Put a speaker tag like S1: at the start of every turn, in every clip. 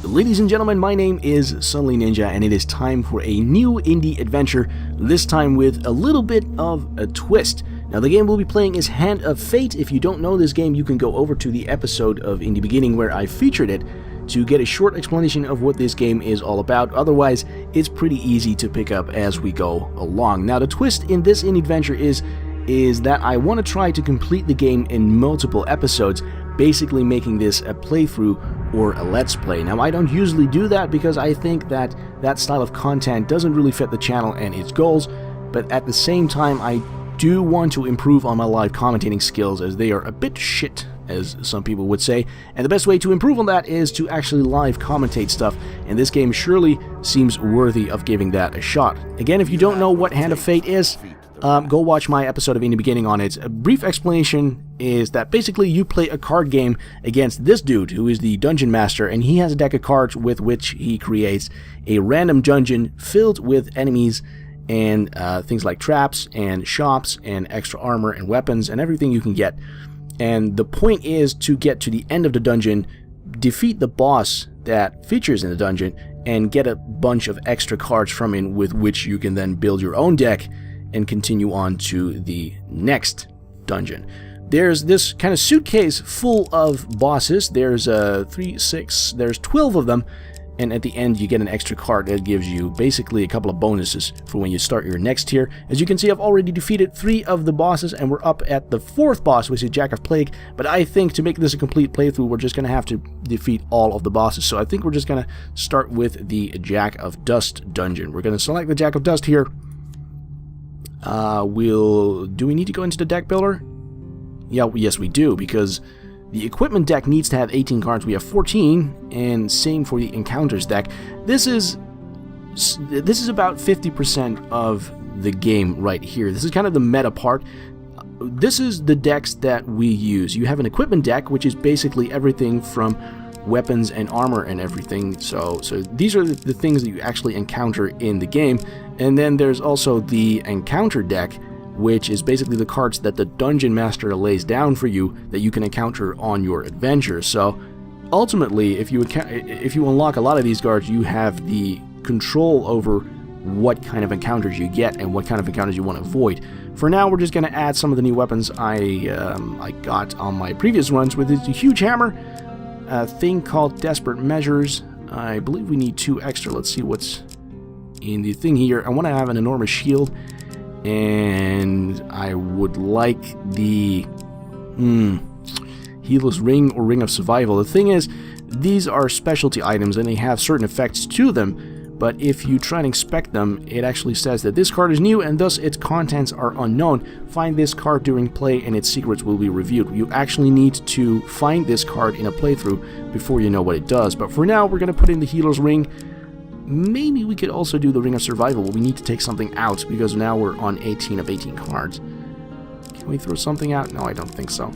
S1: Ladies and gentlemen, my name is SuddenlyNinja, and it is time for a new indie adventure, this time with a little bit of a twist. Now, the game we'll be playing is Hand of Fate. If you don't know this game, you can go over to the episode of Indie Beginning where I featured it to get a short explanation of what this game is all about. Otherwise, it's pretty easy to pick up as we go along. Now, the twist in this indie adventure is that I want to try to complete the game in multiple episodes, basically making this a playthrough or a let's play. Now, I don't usually do that because I think that that style of content doesn't really fit the channel and its goals, but at the same time I do want to improve on my live commentating skills, as they are a bit shit, as some people would say, and the best way to improve on that is to actually live commentate stuff, and this game surely seems worthy of giving that a shot. Again, if you don't know what Hand of Fate is, go watch my episode of Indie Beginning on it. A brief explanation is that basically you play a card game against this dude who is the dungeon master, and he has a deck of cards with which he creates a random dungeon filled with enemies and things like traps and shops and extra armor and weapons and everything you can get. And the point is to get to the end of the dungeon, defeat the boss that features in the dungeon, and get a bunch of extra cards from him with which you can then build your own deck and continue on to the next dungeon. There's this kind of suitcase full of bosses. There's 12 of them, and at the end you get an extra card that gives you basically a couple of bonuses for when you start your next tier. As you can see, I've already defeated 3 of the bosses, and we're up at the 4th boss, which is Jack of Plague, but I think to make this a complete playthrough, we're just going to have to defeat all of the bosses. So I think we're just going to start with the Jack of Dust dungeon. We're going to select the Jack of Dust here. Do we need to go into the deck builder? Yes we do, because the equipment deck needs to have 18 cards. We have 14, and same for the encounters deck. This is about 50% of the game right here. This is kind of the meta part. This is the decks that we use. You have an equipment deck, which is basically everything from weapons and armor and everything. So these are the things that you actually encounter in the game. And then there's also the encounter deck, which is basically the cards that the dungeon master lays down for you that you can encounter on your adventure. So ultimately, if you unlock a lot of these cards, you have the control over what kind of encounters you get and what kind of encounters you want to avoid. For now, we're just going to add some of the new weapons I got on my previous runs, with a huge hammer, a thing called Desperate Measures. I believe we need 2 extra. Let's see what's in the thing here. I want to have an enormous shield, and I would like the Healer's Ring or Ring of Survival. The thing is, these are specialty items and they have certain effects to them, but if you try and inspect them, it actually says that this card is new and thus its contents are unknown. Find this card during play and its secrets will be revealed. You actually need to find this card in a playthrough before you know what it does. But for now, we're going to put in the Healer's Ring. Maybe we could also do the Ring of Survival, but we need to take something out because now we're on 18 of 18 cards. Can we throw something out? No, I don't think so.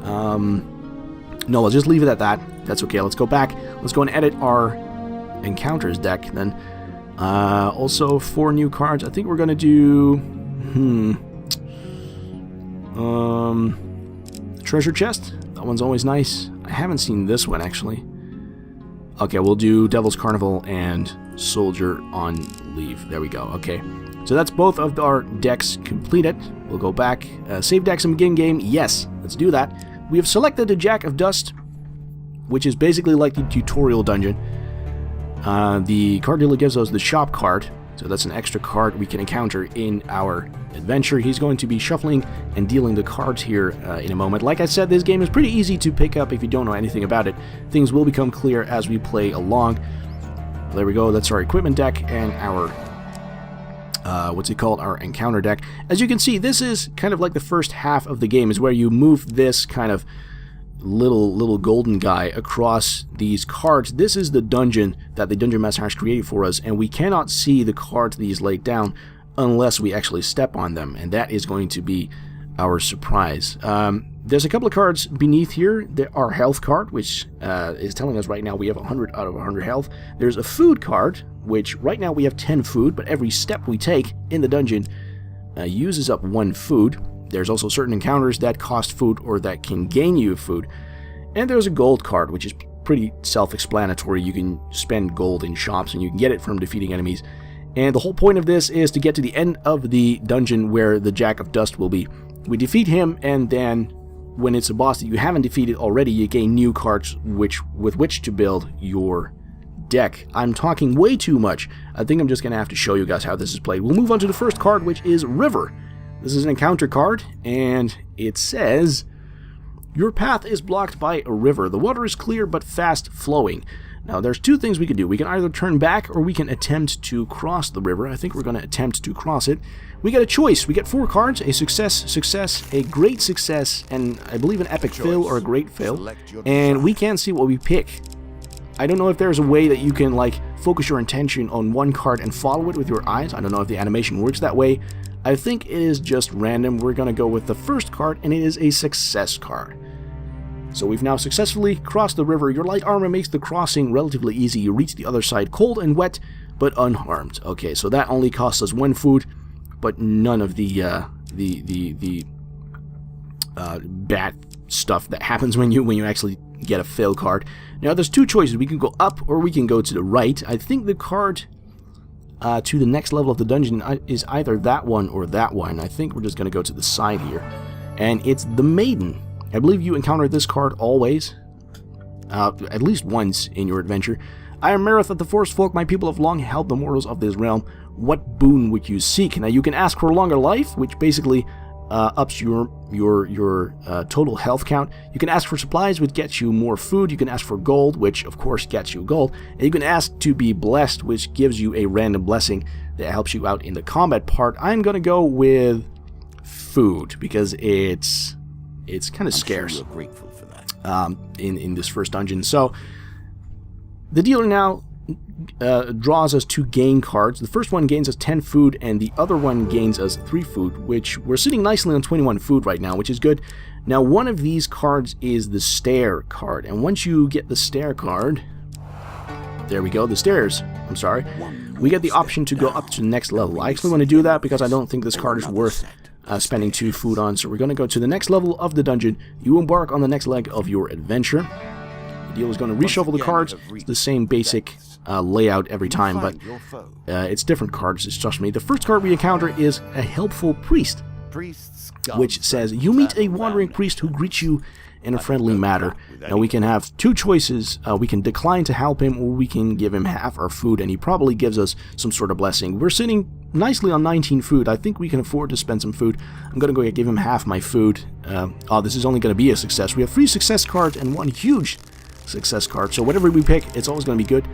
S1: No, let's just leave it at that. That's okay. Let's go back. Let's go and edit our encounters deck then. Also, 4 new cards. I think we're going to do... Treasure Chest. That one's always nice. I haven't seen this one, actually. Okay, we'll do Devil's Carnival and Soldier on Leave. There we go. Okay, so that's both of our decks completed. We'll go back. Save decks and begin game. Yes, let's do that. We have selected the Jack of Dust, which is basically like the tutorial dungeon. The card dealer gives us the shop card, so that's an extra card we can encounter in our adventure. He's going to be shuffling and dealing the cards here in a moment. Like I said, this game is pretty easy to pick up if you don't know anything about it. Things will become clear as we play along. There we go. That's our equipment deck and our our encounter deck. As you can see, this is kind of like the first half of the game, is where you move this kind of little golden guy across these cards. This is the dungeon that the dungeon master has created for us, and we cannot see the cards that he's laid down unless we actually step on them, and that is going to be our surprise. There's a couple of cards beneath here. There are health card, which is telling us right now we have 100 out of 100 health. There's a food card, which right now we have 10 food, but every step we take in the dungeon uses up 1 food. There's also certain encounters that cost food or that can gain you food. And there's a gold card, which is pretty self-explanatory. You can spend gold in shops and you can get it from defeating enemies. And the whole point of this is to get to the end of the dungeon where the Jack of Dust will be. We defeat him, and then when it's a boss that you haven't defeated already, you gain new cards with which to build your deck. I'm talking way too much. I think I'm just going to have to show you guys how this is played. We'll move on to the first card, which is River. This is an encounter card, and it says, your path is blocked by a river. The water is clear but fast flowing. Now, there's two things we can do. We can either turn back or we can attempt to cross the river. I think we're going to attempt to cross it. We get a choice. We get 4 cards, a success, a great success, and I believe an epic fail or a great fail. And we can't see what we pick. I don't know if there's a way that you can, like, focus your attention on one card and follow it with your eyes. I don't know if the animation works that way. I think it is just random. We're going to go with the first card, and it is a success card. So we've now successfully crossed the river. Your light armor makes the crossing relatively easy. You reach the other side cold and wet, but unharmed. Okay, so that only costs us 1 food, but none of the bad stuff that happens when you actually get a fail card. Now there's 2 choices. We can go up or we can go to the right. I think the card to the next level of the dungeon is either that one or that one. I think we're just going to go to the side here, and it's the Maiden. I believe you encounter this card always, at least once in your adventure. I am Marith of the Forest Folk. My people have long held the mortals of this realm. What boon would you seek? Now you can ask for a longer life, which basically ups your total health count. You can ask for supplies, which gets you more food. You can ask for gold, which of course gets you gold. And you can ask to be blessed, which gives you a random blessing that helps you out in the combat part. I'm going to go with food because it's kind of scarce.
S2: Sure you're grateful for that.
S1: In this first dungeon. So the dealer now draws us 2 gain cards. The first one gains us 10 food, and the other one gains us 3 food, which we're sitting nicely on 21 food right now, which is good. Now, one of these cards is the stair card, and once you get the stair card, there we go, the stairs, I'm sorry, we get the option to go up to the next level. I actually want to do that because I don't think this card is worth spending 2 food on, so we're going to go to the next level of the dungeon. You embark on the next leg of your adventure. The dealer is going to reshuffle the cards. It's the same basic layout every time, but it's different cards, just trust me. The first card we encounter is a helpful priest, which says, you meet a wandering priest who greets you in a friendly manner. Now we can have 2 choices. We can decline to help him, or we can give him half our food, and he probably gives us some sort of blessing. We're sitting nicely on 19 food. I think we can afford to spend some food. I'm going to go give him half my food. This is only going to be a success. We have 3 success cards and 1 huge success card, so whatever we pick, it's always going to be good.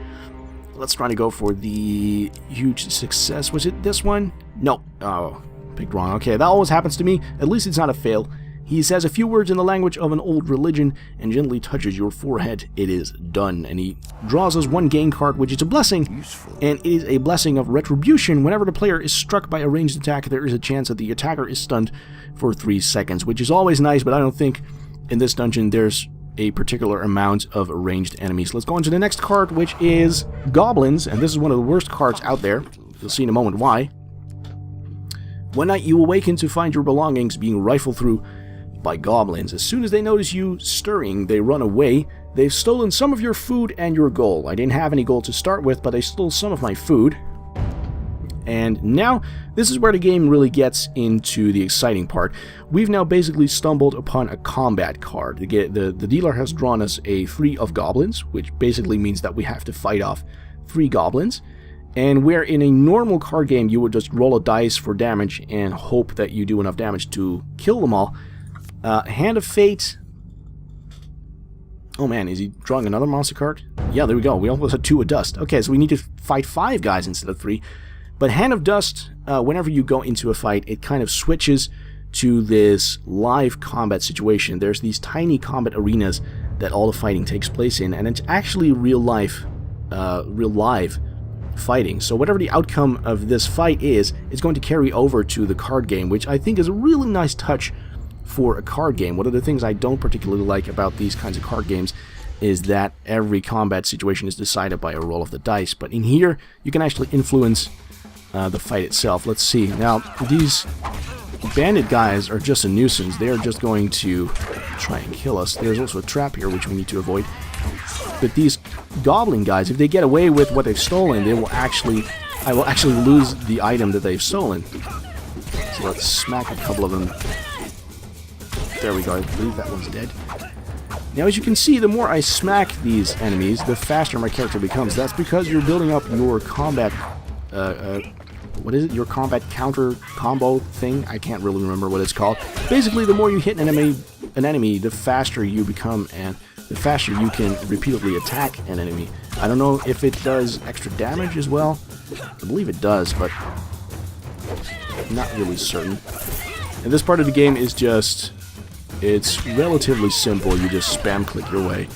S1: Let's try to go for the huge success. Was it this one? No. Oh, picked wrong. Okay, that always happens to me. At least it's not a fail. He says a few words in the language of an old religion and gently touches your forehead. It is done. And he draws us 1 gain card, which is a blessing. Useful. And it is a blessing of retribution. Whenever the player is struck by a ranged attack, there is a chance that the attacker is stunned for 3 seconds, which is always nice, but I don't think in this dungeon there's a particular amount of ranged enemies. Let's go on to the next card, which is Goblins, and this is one of the worst cards out there. You'll see in a moment why. One night you awaken to find your belongings being rifled through by goblins. As soon as they notice you stirring, they run away. They've stolen some of your food and your gold. I didn't have any gold to start with, but they stole some of my food. And now, this is where the game really gets into the exciting part. We've now basically stumbled upon a combat card. The dealer has drawn us a 3 of goblins, which basically means that we have to fight off 3 goblins. And where in a normal card game you would just roll a dice for damage and hope that you do enough damage to kill them all. Hand of Fate. Oh man, is he drawing another monster card? Yeah, there we go. We almost had 2 of Dust. Okay, so we need to fight 5 guys instead of 3. But Hand of Dust, whenever you go into a fight, it kind of switches to this live combat situation. There's these tiny combat arenas that all the fighting takes place in, and it's actually real live fighting. So whatever the outcome of this fight is, it's going to carry over to the card game, which I think is a really nice touch for a card game. One of the things I don't particularly like about these kinds of card games is that every combat situation is decided by a roll of the dice, but in here you can actually influence the fight itself. Let's see. Now, these bandit guys are just a nuisance. They are just going to try and kill us. There's also a trap here which we need to avoid. But these goblin guys, if they get away with what they've stolen, they will actually... I will actually lose the item that they've stolen. So let's smack a couple of them. There we go. I believe that one's dead. Now, as you can see, the more I smack these enemies, the faster my character becomes. That's because you're building up your combat... what is it? Your combat counter combo thing? I can't really remember what it's called. Basically, the more you hit an enemy, the faster you become, and the faster you can repeatedly attack an enemy. I don't know if it does extra damage as well. I believe it does, but I'm not really certain. And this part of the game is just... It's relatively simple. You just spam click your way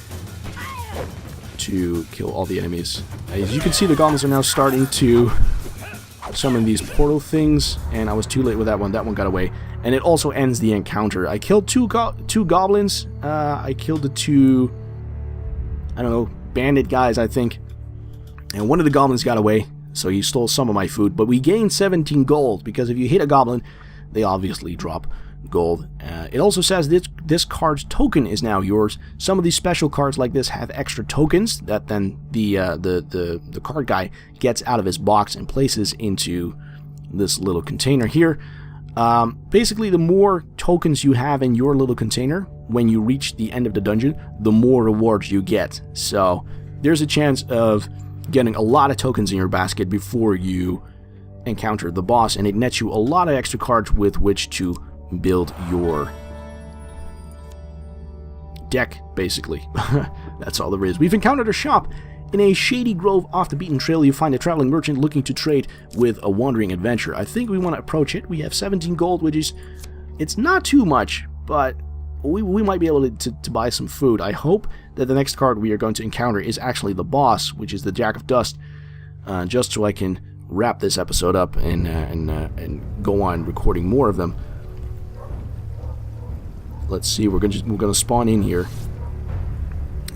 S1: to kill all the enemies. As you can see, the goblins are now starting to summon these portal things, and I was too late with that one. That one got away. And it also ends the encounter. I killed two goblins. I killed the two, I don't know, bandit guys, I think. And one of the goblins got away, so he stole some of my food. But we gained 17 gold, because if you hit a goblin, they obviously drop gold. It also says this card's token is now yours. Some of these special cards like this have extra tokens that then the card guy gets out of his box and places into this little container here. Basically, the more tokens you have in your little container when you reach the end of the dungeon, the more rewards you get. So there's a chance of getting a lot of tokens in your basket before you encounter the boss, and it nets you a lot of extra cards with which to build your deck, basically. That's all there is. We've encountered a shop. In a shady grove off the beaten trail, you find a traveling merchant looking to trade with a wandering adventurer. I think we want to approach it. We have 17 gold, which is... It's not too much, but we might be able to buy some food. I hope that the next card we are going to encounter is actually the boss, which is the Jack of Dust, just so I can wrap this episode up and go on recording more of them. Let's see, we're gonna spawn in here,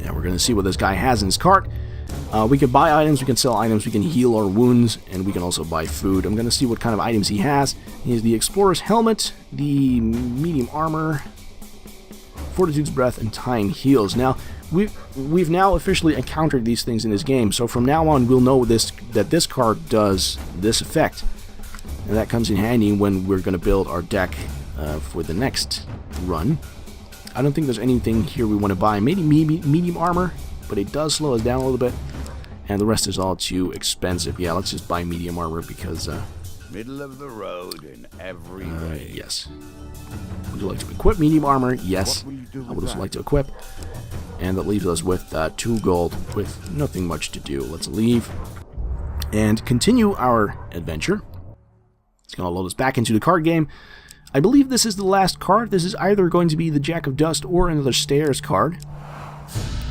S1: and we're gonna see what this guy has in his cart. We can buy items, we can sell items, we can heal our wounds, and we can also buy food. I'm gonna see what kind of items he has. He has the Explorer's Helmet, the Medium Armor, Fortitude's Breath, and Time Heals. Now, we've now officially encountered these things in this game, so from now on we'll know that this card does this effect, and that comes in handy when we're gonna build our deck for the next run. I don't think there's anything here we want to buy. Maybe medium armor, but it does slow us down a little bit, and the rest is all too expensive. Yeah, let's just buy medium armor because
S2: middle of the road in every way.
S1: Yes. Would you like to equip medium armor? Yes. I would also like to equip, and that leaves us with 2 gold with nothing much to do. Let's leave and continue our adventure. It's going to load us back into the card game. I believe this is the last card. This is either going to be the Jack of Dust or another Stairs card.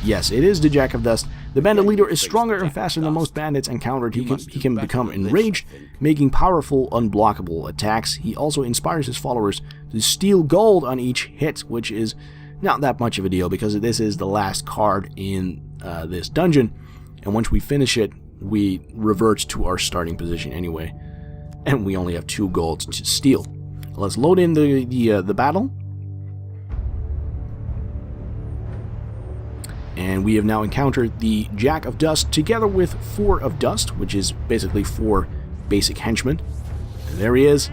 S1: Yes, it is the Jack of Dust. The bandit leader is stronger and faster than most bandits encountered. He can become enraged, making powerful, unblockable attacks. He also inspires his followers to steal gold on each hit, which is not that much of a deal because this is the last card in this dungeon. And once we finish it, we revert to our starting position anyway. And we only have 2 gold to steal. Let's load in the battle. And we have now encountered the Jack of Dust together with 4 of Dust, which is basically 4 basic henchmen. And there he is.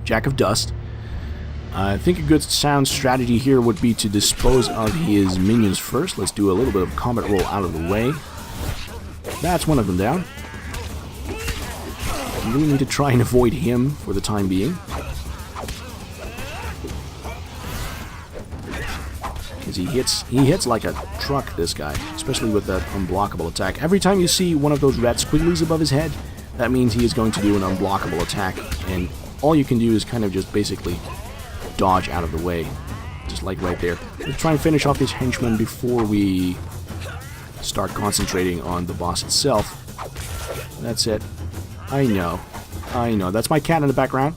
S1: Jack of Dust. I think a good sound strategy here would be to dispose of his minions first. Let's do a little bit of combat roll out of the way. That's one of them down. We really need to try and avoid him for the time being. Because he hits like a truck, this guy, especially with that unblockable attack. Every time you see one of those red squigglies above his head, that means he is going to do an unblockable attack, and all you can do is kind of just basically dodge out of the way, just like right there. Let's try and finish off this henchman before we start concentrating on the boss itself. That's it. I know. That's my cat in the background.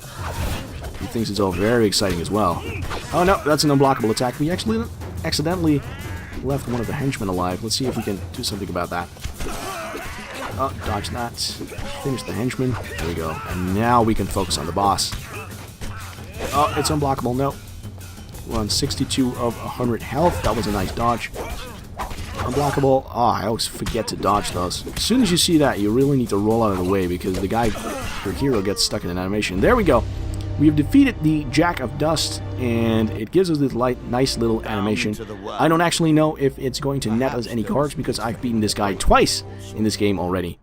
S1: He thinks it's all very exciting as well. Oh no, that's an unblockable attack. We actually accidentally left one of the henchmen alive. Let's see if we can do something about that. Oh, dodge that. finish the henchman. There we go. And now we can focus on the boss. Oh, it's unblockable. No. We're on 62 of 100 health. That was a nice dodge. Unblockable. Oh, I always forget to dodge those. As soon as you see that, you really need to roll out of the way because the guy, your hero, gets stuck in an animation. There we go. We have defeated the Jack of Dust, and it gives us this nice little animation. I don't actually know if it's going to net us any cards because I've beaten this guy twice in this game already.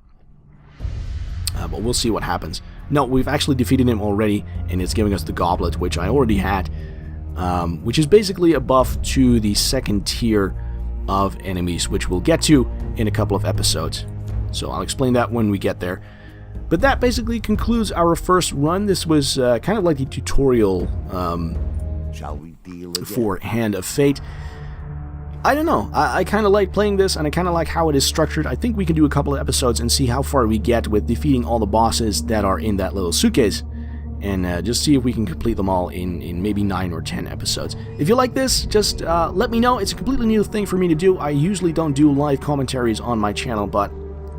S1: But we'll see what happens. No, we've actually defeated him already, and it's giving us the Goblet, which I already had, which is basically a buff to the second tier of enemies, which we'll get to in a couple of episodes. So I'll explain that when we get there. But that basically concludes our first run. This was kind of like the tutorial
S2: Shall we deal again?
S1: for Hand of Fate. I don't know. I kind of like playing this, and I kind of like how it is structured. I think we can do a couple of episodes and see how far we get with defeating all the bosses that are in that little suitcase. And just see if we can complete them all in maybe 9 or 10 episodes. If you like this, just let me know. It's a completely new thing for me to do. I usually don't do live commentaries on my channel, but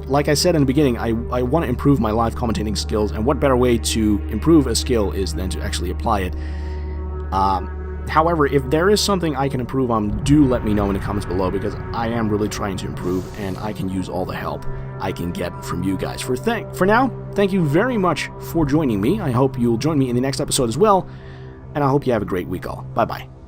S1: like I said in the beginning, I want to improve my live commentating skills, and what better way to improve a skill is than to actually apply it. However, if there is something I can improve on, do let me know in the comments below, because I am really trying to improve, and I can use all the help I can get from you guys. For now, thank you very much for joining me. I hope you'll join me in the next episode as well, and I hope you have a great week all. Bye-bye.